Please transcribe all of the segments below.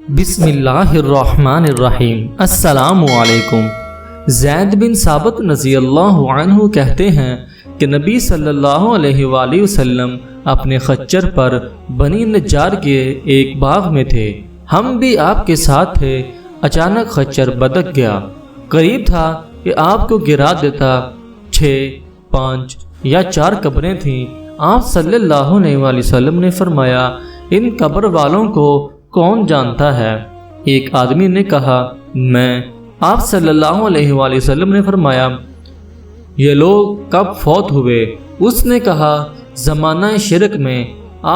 بسم اللہ الرحمن الرحیم۔ السلام علیکم۔ زید بن ثابت رضی اللہ عنہ کہتے ہیں کہ نبی صلی اللہ علیہ وآلہ وسلم اپنے خچر پر بنی نجار کے ایک باغ میں تھے، ہم بھی آپ کے ساتھ تھے۔ اچانک خچر بدک گیا، قریب تھا کہ آپ کو گرا دیتا۔ 6، 5 یا 4 قبریں تھیں۔ آپ صلی اللہ علیہ وآلہ وسلم نے فرمایا، ان قبر والوں کو کون جانتا ہے؟ ایک آدمی نے کہا، میں۔ آپ صلی اللہ علیہ وآلہ وسلم نے فرمایا، یہ لوگ کب فوت ہوئے؟ اس نے کہا، زمانہ شرک میں۔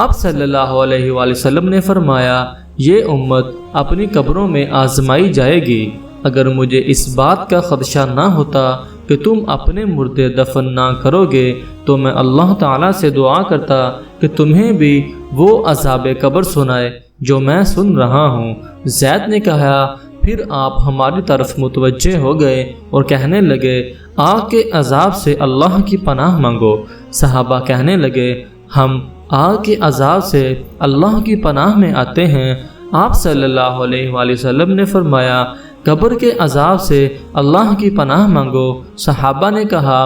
آپ صلی اللہ علیہ وآلہ وسلم نے فرمایا، یہ امت اپنی قبروں میں آزمائی جائے گی۔ اگر مجھے اس بات کا خدشہ نہ ہوتا کہ تم اپنے مردے دفن نہ کرو گے تو میں اللہ تعالیٰ سے دعا کرتا کہ تمہیں بھی وہ عذاب قبر سنائے جو میں سن رہا ہوں۔ زید نے کہا، پھر آپ ہماری طرف متوجہ ہو گئے اور کہنے لگے، آگ کے عذاب سے اللہ کی پناہ مانگو۔ صحابہ کہنے لگے، ہم آگ کے عذاب سے اللہ کی پناہ میں آتے ہیں۔ آپ صلی اللہ علیہ وآلہ وسلم نے فرمایا، قبر کے عذاب سے اللہ کی پناہ مانگو۔ صحابہ نے کہا،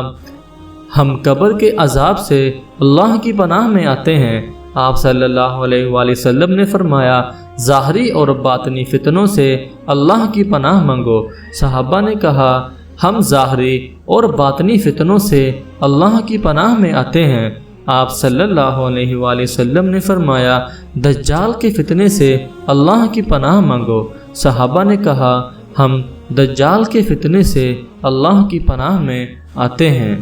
ہم قبر کے عذاب سے اللہ کی پناہ میں آتے ہیں۔ آپ صلی اللہ علیہ وآلہ وسلم نے فرمایا، ظاہری اور باطنی فتنوں سے اللہ کی پناہ مانگو۔ صحابہ نے کہا، ہم ظاہری اور باطنی فتنوں سے اللہ کی پناہ میں آتے ہیں۔ آپ صلی اللہ علیہ وآلہ وسلم نے فرمایا، دجال کے فتنے سے اللہ کی پناہ مانگو۔ صحابہ نے کہا، ہم دجال کے فتنے سے اللہ کی پناہ میں آتے ہیں۔